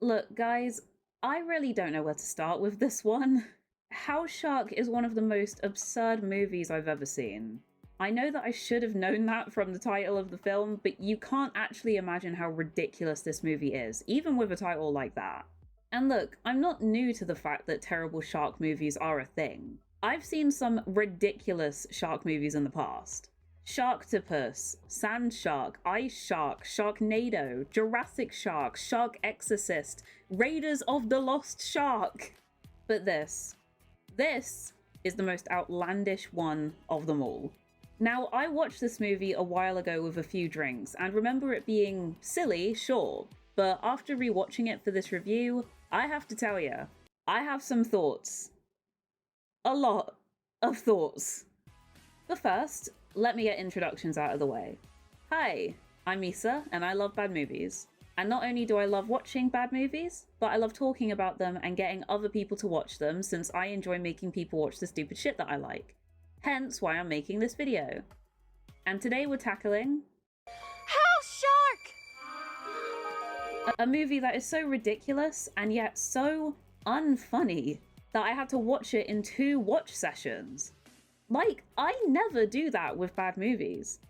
Look, guys, I really don't know where to start with this one. House Shark is one of the most absurd movies I've ever seen. I know that I should have known that from the title of the film, but you can't actually imagine how ridiculous this movie is, even with a title like that. And look, I'm not new to the fact that terrible shark movies are a thing. I've seen some ridiculous shark movies in the past. Sharktopus, Sand Shark, Ice Shark, Sharknado, Jurassic Shark, Shark Exorcist, Raiders of the Lost Shark. But this is the most outlandish one of them all. Now, I watched this movie a while ago with a few drinks and remember it being silly, sure, but after rewatching it for this review, I have to tell you, I have some thoughts. A lot of thoughts. But first, let me get introductions out of the way. Hi, I'm Misa, and I love bad movies. And not only do I love watching bad movies, but I love talking about them and getting other people to watch them since I enjoy making people watch the stupid shit that I like. Hence why I'm making this video. And today we're tackling House Shark! a movie that is so ridiculous and yet so unfunny that I had to watch it in 2 watch sessions. Like, I never do that with bad movies.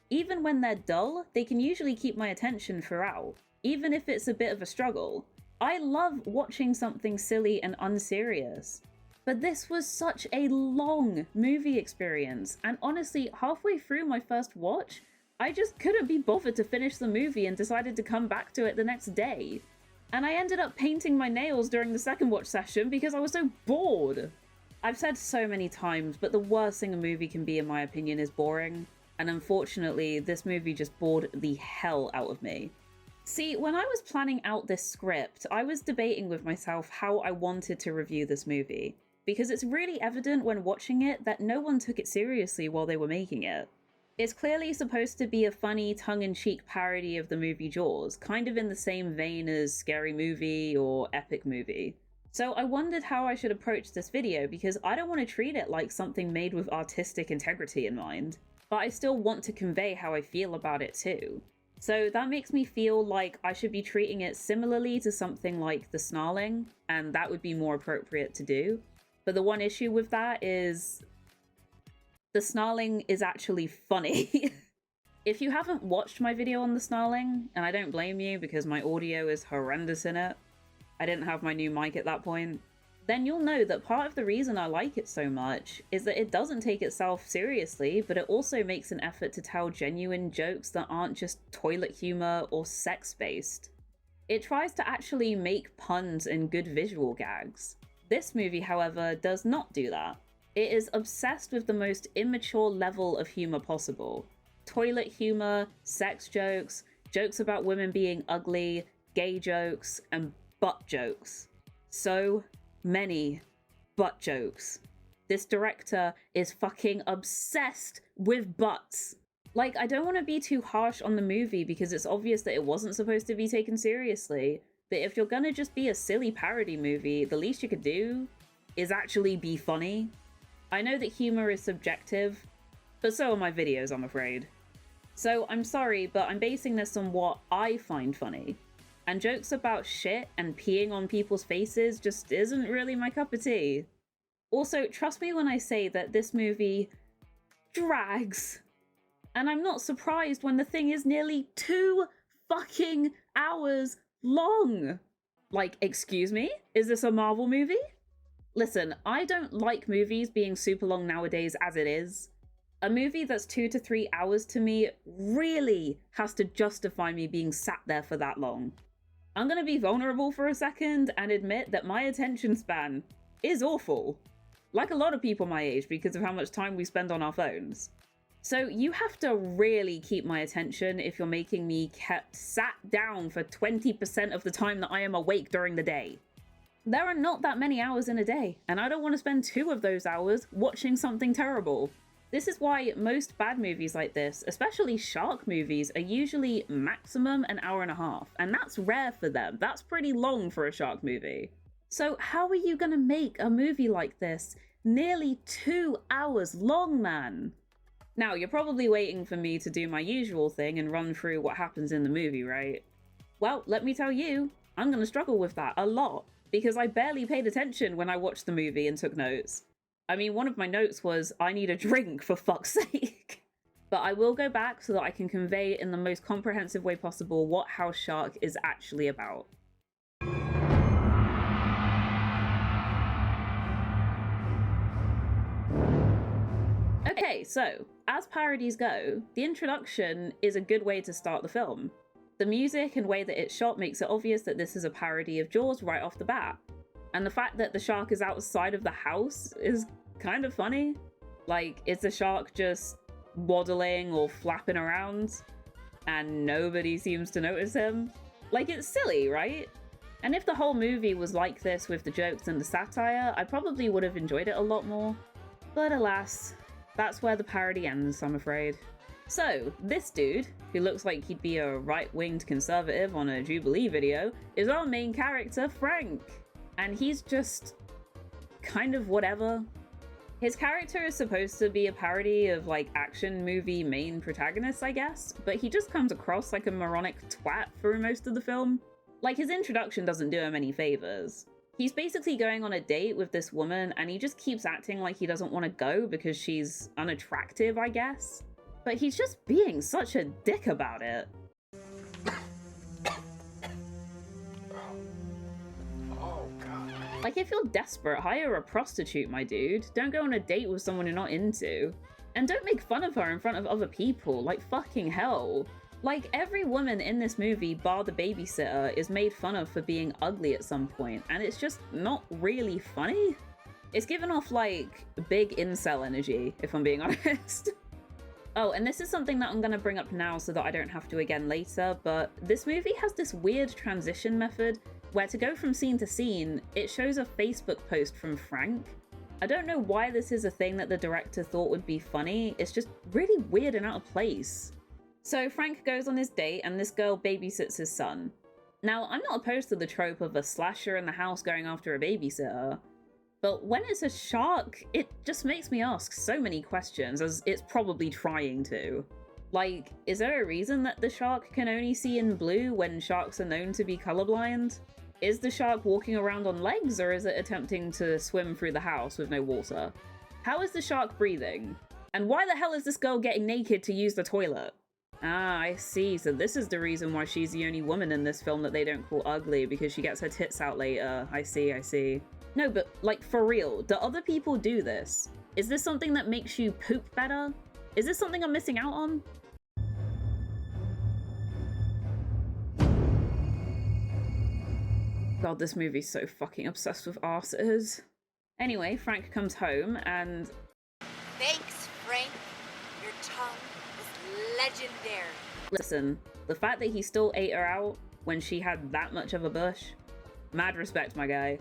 Even when they're dull, they can usually keep my attention throughout, even if it's a bit of a struggle. I love watching something silly and unserious. But this was such a long movie experience, and honestly, halfway through my first watch, I just couldn't be bothered to finish the movie and decided to come back to it the next day. And I ended up painting my nails during the second watch session because I was so bored. I've said so many times, but the worst thing a movie can be, in my opinion, is boring. And unfortunately, this movie just bored the hell out of me. See, when I was planning out this script, I was debating with myself how I wanted to review this movie. Because it's really evident when watching it that no one took it seriously while they were making it. It's clearly supposed to be a funny, tongue-in-cheek parody of the movie Jaws, kind of in the same vein as Scary Movie or Epic Movie. So I wondered how I should approach this video because I don't want to treat it like something made with artistic integrity in mind, but I still want to convey how I feel about it too. So that makes me feel like I should be treating it similarly to something like The Snarling, and that would be more appropriate to do. But the one issue with that is The Snarling is actually funny. If you haven't watched my video on The Snarling, and I don't blame you because my audio is horrendous in it, I didn't have my new mic at that point, then you'll know that part of the reason I like it so much is that it doesn't take itself seriously, but it also makes an effort to tell genuine jokes that aren't just toilet humor or sex-based. It tries to actually make puns and good visual gags. This movie, however, does not do that. It is obsessed with the most immature level of humor possible. Toilet humor, sex jokes, jokes about women being ugly, gay jokes, and butt jokes. So many butt jokes. This director is fucking obsessed with butts. Like, I don't want to be too harsh on the movie because it's obvious that it wasn't supposed to be taken seriously, but if you're gonna just be a silly parody movie, the least you could do is actually be funny. I know that humor is subjective, but so are my videos, I'm afraid. So I'm sorry, but I'm basing this on what I find funny. And jokes about shit and peeing on people's faces just isn't really my cup of tea. Also, trust me when I say that this movie drags. And I'm not surprised when the thing is nearly 2 fucking hours long. Like, excuse me? Is this a Marvel movie? Listen, I don't like movies being super long nowadays as it is. A movie that's 2 to 3 hours to me really has to justify me being sat there for that long. I'm gonna be vulnerable for a second and admit that my attention span is awful. Like a lot of people my age because of how much time we spend on our phones. So you have to really keep my attention if you're making me kept sat down for 20% of the time that I am awake during the day. There are not that many hours in a day, and I don't want to spend 2 of those hours watching something terrible. This is why most bad movies like this, especially shark movies, are usually maximum an hour and a half, and that's rare for them. That's pretty long for a shark movie. So how are you gonna make a movie like this nearly 2 hours long, man? Now, you're probably waiting for me to do my usual thing and run through what happens in the movie, right? Well, let me tell you, I'm gonna struggle with that a lot, because I barely paid attention when I watched the movie and took notes. I mean, one of my notes was, I need a drink, for fuck's sake. But I will go back so that I can convey in the most comprehensive way possible what House Shark is actually about. Okay, so, as parodies go, the introduction is a good way to start the film. The music and way that it's shot makes it obvious that this is a parody of Jaws right off the bat. And the fact that the shark is outside of the house is kind of funny. Like, is the shark just waddling or flapping around and nobody seems to notice him? Like, it's silly, right? And if the whole movie was like this with the jokes and the satire, I probably would have enjoyed it a lot more. But alas, that's where the parody ends, I'm afraid. So, this dude, who looks like he'd be a right-winged conservative on a Jubilee video, is our main character, Frank. And he's just kind of whatever. His character is supposed to be a parody of, like, action movie main protagonists, I guess, but he just comes across like a moronic twat through most of the film. Like, his introduction doesn't do him any favors. He's basically going on a date with this woman, and he just keeps acting like he doesn't want to go because she's unattractive, I guess. But he's just being such a dick about it. Like, if you're desperate, hire a prostitute, my dude. Don't go on a date with someone you're not into. And don't make fun of her in front of other people, like fucking hell. Like, every woman in this movie, bar the babysitter, is made fun of for being ugly at some point, and it's just not really funny. It's given off, like, big incel energy, if I'm being honest. Oh, and this is something that I'm gonna bring up now so that I don't have to again later, but this movie has this weird transition method where to go from scene to scene, it shows a Facebook post from Frank. I don't know why this is a thing that the director thought would be funny, it's just really weird and out of place. So Frank goes on his date and this girl babysits his son. Now, I'm not opposed to the trope of a slasher in the house going after a babysitter, but when it's a shark, it just makes me ask so many questions, as it's probably trying to. Like, is there a reason that the shark can only see in blue when sharks are known to be colorblind? Is the shark walking around on legs, or is it attempting to swim through the house with no water? How is the shark breathing? And why the hell is this girl getting naked to use the toilet? Ah, I see. So this is the reason why she's the only woman in this film that they don't call ugly, because she gets her tits out later. I see, I see. No, but, like, for real, do other people do this? Is this something that makes you poop better? Is this something I'm missing out on? God, this movie's so fucking obsessed with arses. Anyway, Frank comes home and... Thanks, Frank. Your tongue is legendary. Listen, the fact that he still ate her out when she had that much of a bush, mad respect, my guy.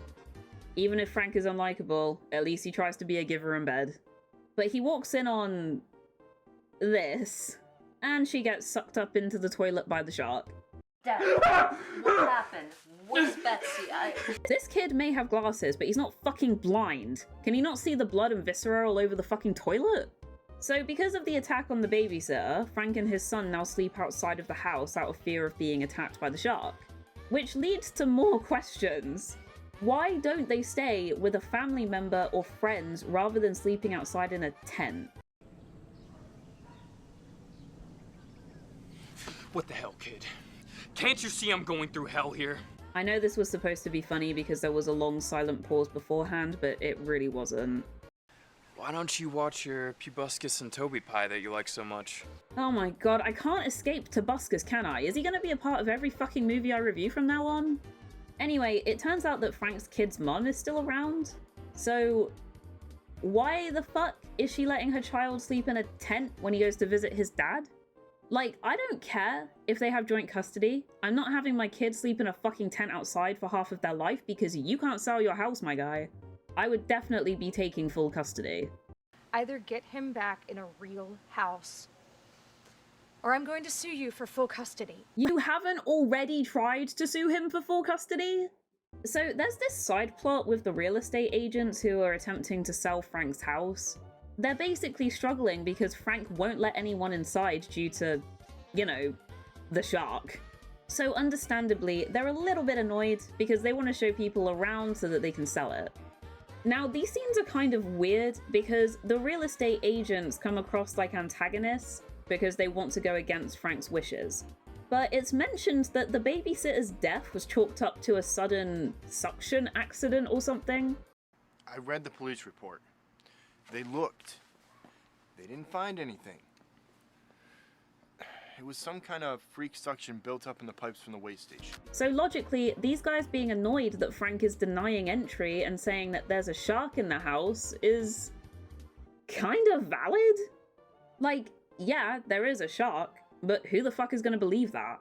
Even if Frank is unlikable, at least he tries to be a giver in bed. But he walks in on... this, and she gets sucked up into the toilet by the shark. Dad, what happened? Where's Betsy? This kid may have glasses, but he's not fucking blind. Can he not see the blood and viscera all over the fucking toilet? So because of the attack on the babysitter, Frank and his son now sleep outside of the house out of fear of being attacked by the shark. Which leads to more questions. Why don't they stay with a family member or friends rather than sleeping outside in a tent? What the hell, kid? Can't you see I'm going through hell here? I know this was supposed to be funny because there was a long silent pause beforehand, but it really wasn't. Why don't you watch your Pubuscus and Toby pie that you like so much? Oh my god, I can't escape Tobuscus, can I? Is he gonna be a part of every fucking movie I review from now on? Anyway, it turns out that Frank's kid's mom is still around. So, why the fuck is she letting her child sleep in a tent when he goes to visit his dad? Like, I don't care if they have joint custody. I'm not having my kid sleep in a fucking tent outside for half of their life because you can't sell your house, my guy. I would definitely be taking full custody. Either get him back in a real house, or I'm going to sue you for full custody. You haven't already tried to sue him for full custody? So there's this side plot with the real estate agents who are attempting to sell Frank's house. They're basically struggling because Frank won't let anyone inside due to, you know, the shark. So understandably, they're a little bit annoyed because they want to show people around so that they can sell it. Now, these scenes are kind of weird because the real estate agents come across like antagonists because they want to go against Frank's wishes. But it's mentioned that the babysitter's death was chalked up to a sudden suction accident or something. I read the police report. They looked. They didn't find anything. It was some kind of freak suction built up in the pipes from the waste station. So logically, these guys being annoyed that Frank is denying entry and saying that there's a shark in the house is kind of valid. Like, yeah, there is a shark, but who the fuck is gonna believe that?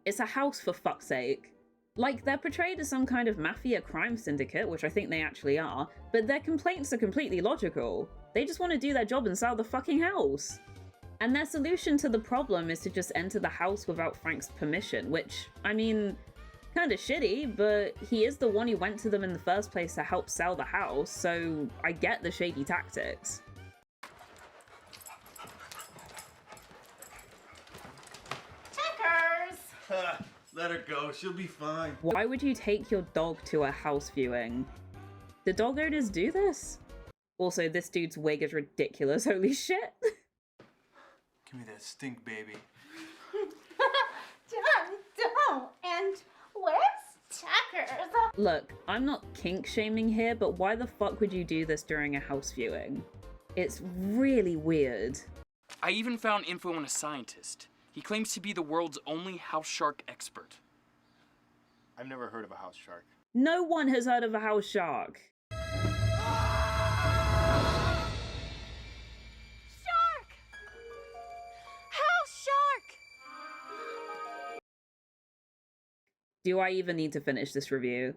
It's a house, for fuck's sake. Like, they're portrayed as some kind of mafia crime syndicate, which I think they actually are, but their complaints are completely logical. They just want to do their job and sell the fucking house. And their solution to the problem is to just enter the house without Frank's permission, which, I mean, kind of shitty, but he is the one who went to them in the first place to help sell the house, so I get the shady tactics. Checkers! Let her go, she'll be fine. Why would you take your dog to a house viewing? Do dog owners do this? Also, this dude's wig is ridiculous, holy shit. Give me that stink, baby. Don't. And where's Checkers? Look, I'm not kink shaming here, but why the fuck would you do this during a house viewing? It's really weird. I even found info on a scientist. He claims to be the world's only house shark expert. I've never heard of a house shark. No one has heard of a house shark. Do I even need to finish this review?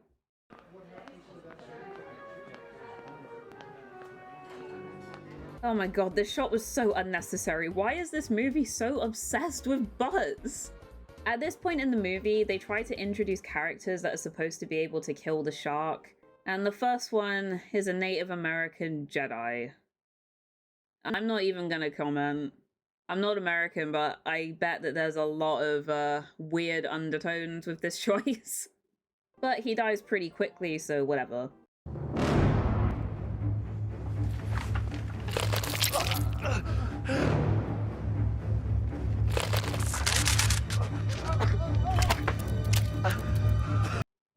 Oh my god, this shot was so unnecessary. Why is this movie so obsessed with butts? At this point in the movie, they try to introduce characters that are supposed to be able to kill the shark, and the first one is a Native American Jedi. I'm not even gonna comment. I'm not American, but I bet that there's a lot of weird undertones with this choice. But he dies pretty quickly, so whatever.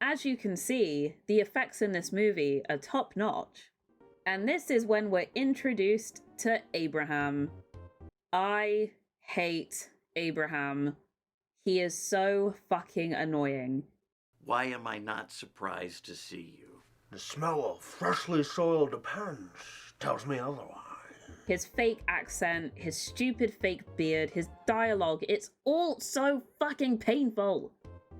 As you can see, the effects in this movie are top-notch. And this is when we're introduced to Abraham. I hate Abraham. He is so fucking annoying. Why am I not surprised to see you? The smell of freshly soiled pants tells me otherwise. His fake accent, his stupid fake beard, his dialogue, it's all so fucking painful.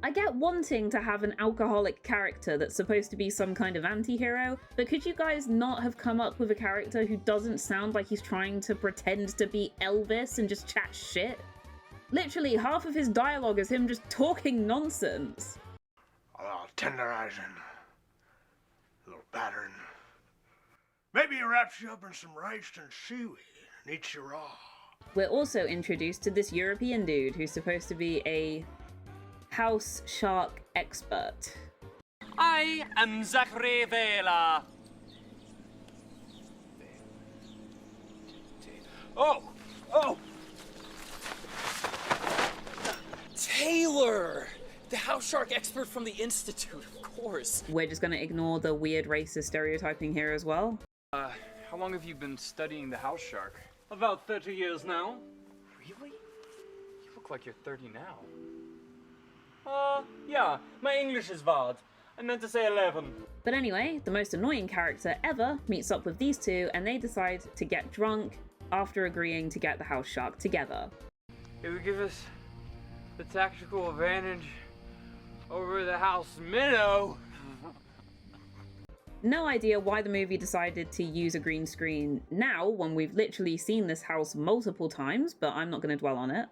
I get wanting to have an alcoholic character that's supposed to be some kind of anti-hero, but could you guys not have come up with a character who doesn't sound like he's trying to pretend to be Elvis and just chat shit? Literally, half of his dialogue is him just talking nonsense. A little tenderizing, a little battering. Maybe he wraps you up in some rice and seaweed and eats you raw. We're also introduced to this European dude who's supposed to be a house shark expert. I am Zachary Vela. Oh! Taylor! The house shark expert from the Institute, of course. We're just gonna ignore the weird racist stereotyping here as well. How long have you been studying the house shark? About 30 years now. Really? You look like you're 30 now. Yeah, my English is bad. I meant to say 11. But anyway, the most annoying character ever meets up with these two and they decide to get drunk after agreeing to get the house shark together. It would give us the tactical advantage over the house minnow. No idea why the movie decided to use a green screen now when we've literally seen this house multiple times, but I'm not going to dwell on it.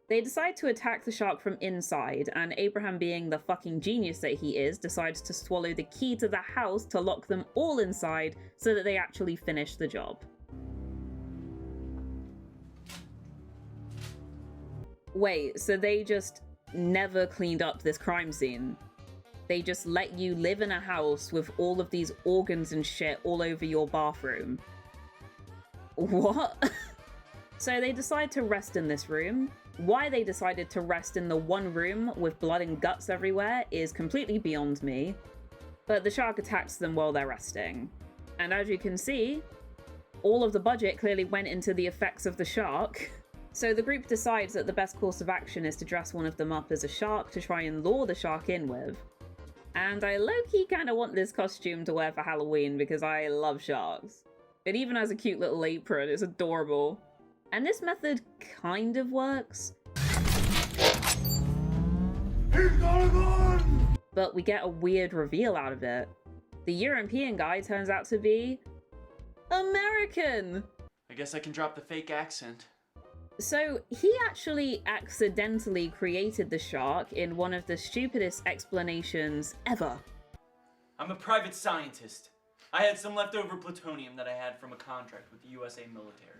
They decide to attack the shark from inside, and Abraham, being the fucking genius that he is, decides to swallow the key to the house to lock them all inside so that they actually finish the job. Wait, so they just never cleaned up this crime scene. They just let you live in a house with all of these organs and shit all over your bathroom. What? So they decide to rest in this room. Why they decided to rest in the one room with blood and guts everywhere is completely beyond me. But the shark attacks them while they're resting. And as you can see, all of the budget clearly went into the effects of the shark. So the group decides that the best course of action is to dress one of them up as a shark to try and lure the shark in with. And I low-key kind of want this costume to wear for Halloween because I love sharks. It even has a cute little apron, it's adorable. And this method kind of works. He's got a gun! But we get a weird reveal out of it. The European guy turns out to be American! I guess I can drop the fake accent. So he actually accidentally created the shark in one of the stupidest explanations ever. I'm a private scientist. I had some leftover plutonium that I had from a contract with the USA military.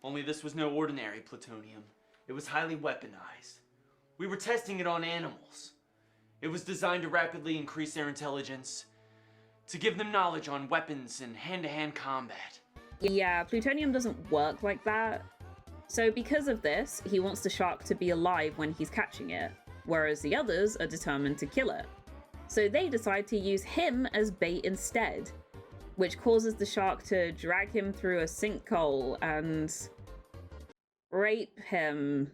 Only this was no ordinary plutonium. It was highly weaponized. We were testing it on animals. It was designed to rapidly increase their intelligence, to give them knowledge on weapons and hand-to-hand combat. Yeah, plutonium doesn't work like that. So because of this, he wants the shark to be alive when he's catching it, whereas the others are determined to kill it. So they decide to use him as bait instead, which causes the shark to drag him through a sinkhole and rape him.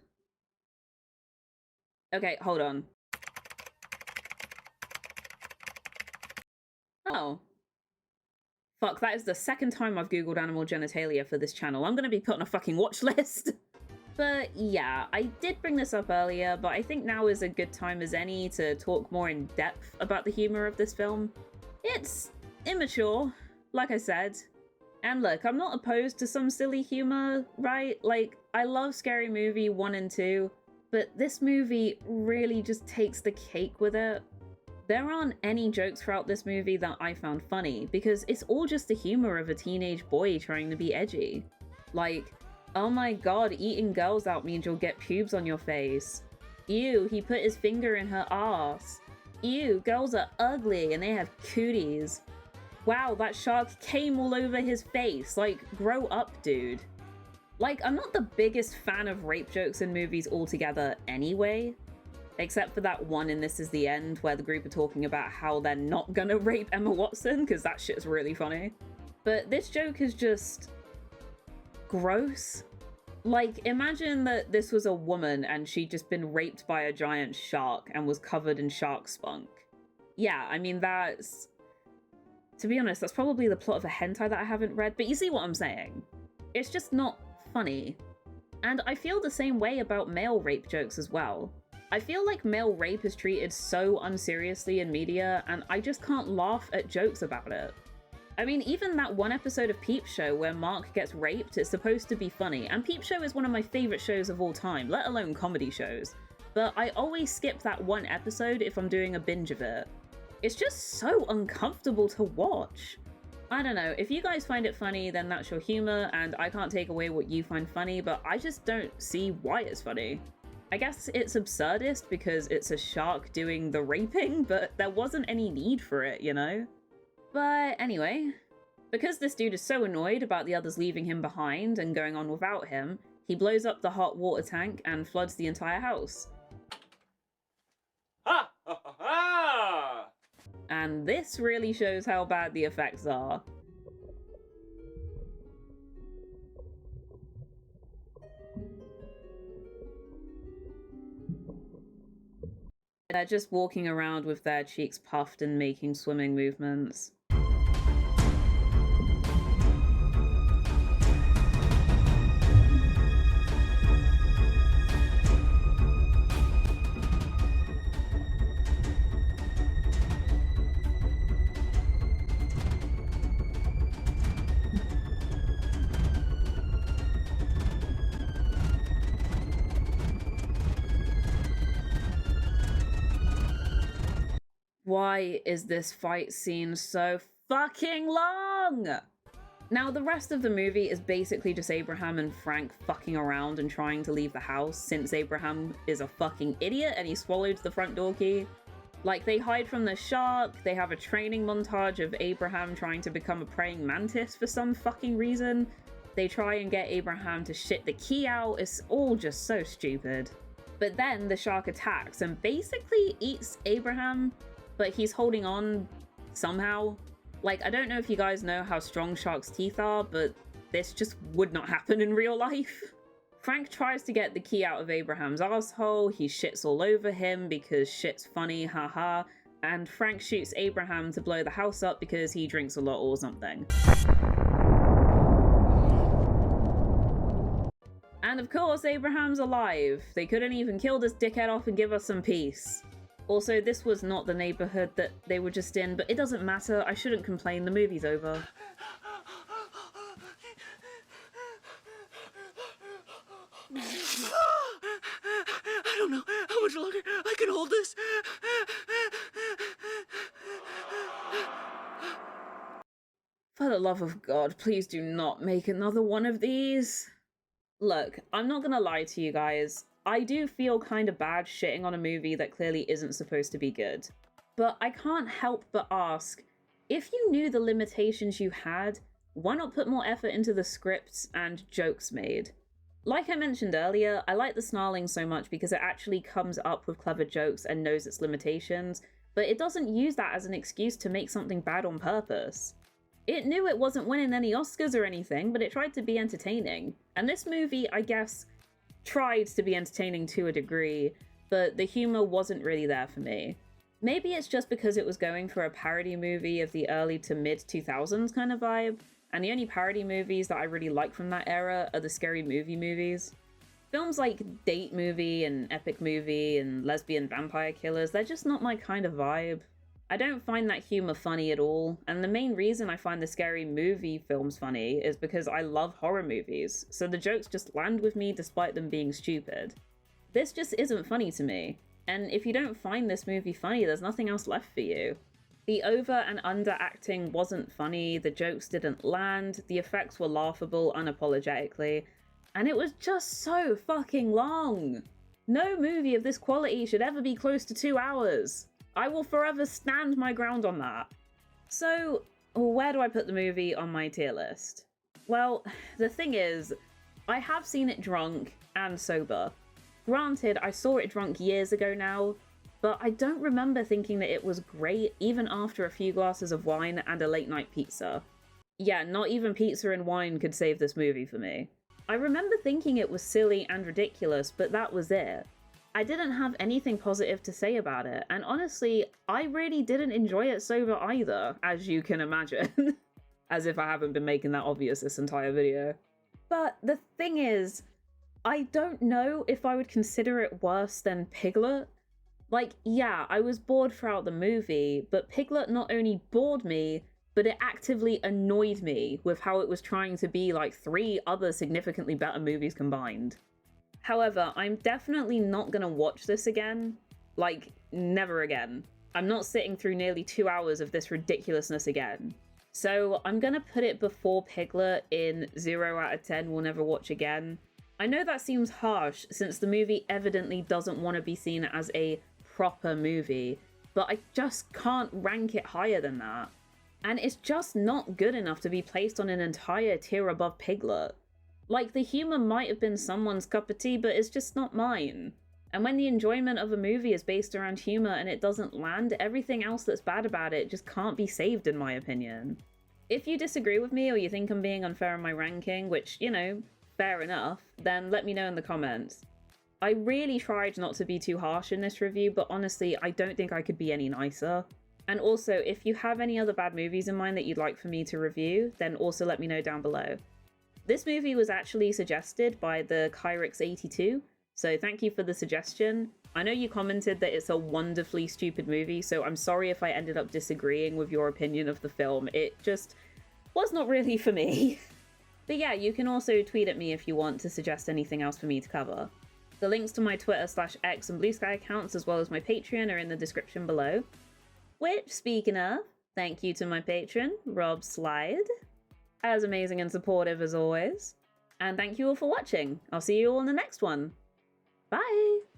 Okay, hold on. Oh. Fuck, that is the second time I've googled animal genitalia for this channel. I'm gonna be put on a fucking watch list. But yeah, I did bring this up earlier, but I think now is a good time as any to talk more in depth about the humor of this film. It's immature, like I said. And look, I'm not opposed to some silly humor, right? Like, I love Scary Movie 1 and 2, but this movie really just takes the cake with it. There aren't any jokes throughout this movie that I found funny, because it's all just the humor of a teenage boy trying to be edgy. Like, oh my god, eating girls out means you'll get pubes on your face. Ew, he put his finger in her ass. Ew, girls are ugly and they have cooties. Wow, that shark came all over his face. Like, grow up, dude. Like, I'm not the biggest fan of rape jokes in movies altogether anyway. Except for that one in This Is the End, where the group are talking about how they're not gonna rape Emma Watson, because that shit's really funny. But this joke is just gross. Like, imagine that this was a woman and she'd just been raped by a giant shark and was covered in shark spunk. Yeah, I mean, that's... To be honest, that's probably the plot of a hentai that I haven't read, but you see what I'm saying. It's just not funny. And I feel the same way about male rape jokes as well. I feel like male rape is treated so unseriously in media, and I just can't laugh at jokes about it. I mean, even that one episode of Peep Show where Mark gets raped is supposed to be funny, and Peep Show is one of my favourite shows of all time, let alone comedy shows. But I always skip that one episode if I'm doing a binge of it. It's just so uncomfortable to watch. I don't know, if you guys find it funny, then that's your humour, and I can't take away what you find funny, but I just don't see why it's funny. I guess it's absurdist because it's a shark doing the raping, but there wasn't any need for it, you know? But anyway, because this dude is so annoyed about the others leaving him behind and going on without him, he blows up the hot water tank and floods the entire house. Ha! Ha! Ha! Ha! And this really shows how bad the effects are. They're just walking around with their cheeks puffed and making swimming movements. Why is this fight scene so fucking long? Now, the rest of the movie is basically just Abraham and Frank fucking around and trying to leave the house, since Abraham is a fucking idiot and he swallowed the front door key. Like, they hide from the shark, they have a training montage of Abraham trying to become a praying mantis for some fucking reason. They try and get Abraham to shit the key out, it's all just so stupid. But then the shark attacks and basically eats Abraham, but he's holding on somehow. Like, I don't know if you guys know how strong sharks' teeth are, but this just would not happen in real life. Frank tries to get the key out of Abraham's asshole, he shits all over him because shit's funny, haha, and Frank shoots Abraham to blow the house up because he drinks a lot or something. And of course, Abraham's alive. They couldn't even kill this dickhead off and give us some peace. Also, this was not the neighborhood that they were just in, but it doesn't matter. I shouldn't complain. The movie's over. I don't know how much longer I can hold this. For the love of God, please do not make another one of these. Look, I'm not gonna lie to you guys. I do feel kind of bad shitting on a movie that clearly isn't supposed to be good. But I can't help but ask, if you knew the limitations you had, why not put more effort into the scripts and jokes made? Like I mentioned earlier, I like the snarling so much because it actually comes up with clever jokes and knows its limitations, but it doesn't use that as an excuse to make something bad on purpose. It knew it wasn't winning any Oscars or anything, but it tried to be entertaining. And this movie, I guess, tried to be entertaining to a degree, but the humor wasn't really there for me. Maybe it's just because it was going for a parody movie of the early to mid 2000s kind of vibe, and the only parody movies that I really like from that era are the scary movie movies. Films like Date Movie and Epic Movie and Lesbian Vampire Killers, they're just not my kind of vibe. I don't find that humor funny at all, and the main reason I find the scary movie films funny is because I love horror movies, so the jokes just land with me despite them being stupid. This just isn't funny to me, and if you don't find this movie funny, there's nothing else left for you. The over and under acting wasn't funny, the jokes didn't land, the effects were laughable unapologetically, and it was just so fucking long. No movie of this quality should ever be close to 2 hours. I will forever stand my ground on that. So, where do I put the movie on my tier list? Well, the thing is, I have seen it drunk and sober. Granted, I saw it drunk years ago now, but I don't remember thinking that it was great even after a few glasses of wine and a late night pizza. Yeah, not even pizza and wine could save this movie for me. I remember thinking it was silly and ridiculous, but that was it. I didn't have anything positive to say about it, and honestly, I really didn't enjoy it sober either, as you can imagine. As if I haven't been making that obvious this entire video. But the thing is, I don't know if I would consider it worse than Piglet. Like, yeah, I was bored throughout the movie, but Piglet not only bored me, but it actively annoyed me with how it was trying to be like 3 other significantly better movies combined. However, I'm definitely not gonna watch this again. Like, never again. I'm not sitting through nearly 2 hours of this ridiculousness again. So I'm gonna put it before Piglet in 0 out of 10 will never watch again. I know that seems harsh since the movie evidently doesn't want to be seen as a proper movie, but I just can't rank it higher than that. And it's just not good enough to be placed on an entire tier above Piglet. Like, the humor might have been someone's cup of tea, but it's just not mine. And when the enjoyment of a movie is based around humor and it doesn't land, everything else that's bad about it just can't be saved, in my opinion. If you disagree with me or you think I'm being unfair in my ranking, which, you know, fair enough, then let me know in the comments. I really tried not to be too harsh in this review, but honestly, I don't think I could be any nicer. And also, if you have any other bad movies in mind that you'd like for me to review, then also let me know down below. This movie was actually suggested by the Kyrix82, so thank you for the suggestion. I know you commented that it's a wonderfully stupid movie, so I'm sorry if I ended up disagreeing with your opinion of the film. It just was not really for me. But yeah, you can also tweet at me if you want to suggest anything else for me to cover. The links to my Twitter/X and Blue Sky accounts, as well as my Patreon, are in the description below. Which, speaking of, thank you to my patron, Rob Slide. as amazing and supportive as always. And thank you all for watching. I'll see you all in the next one. Bye!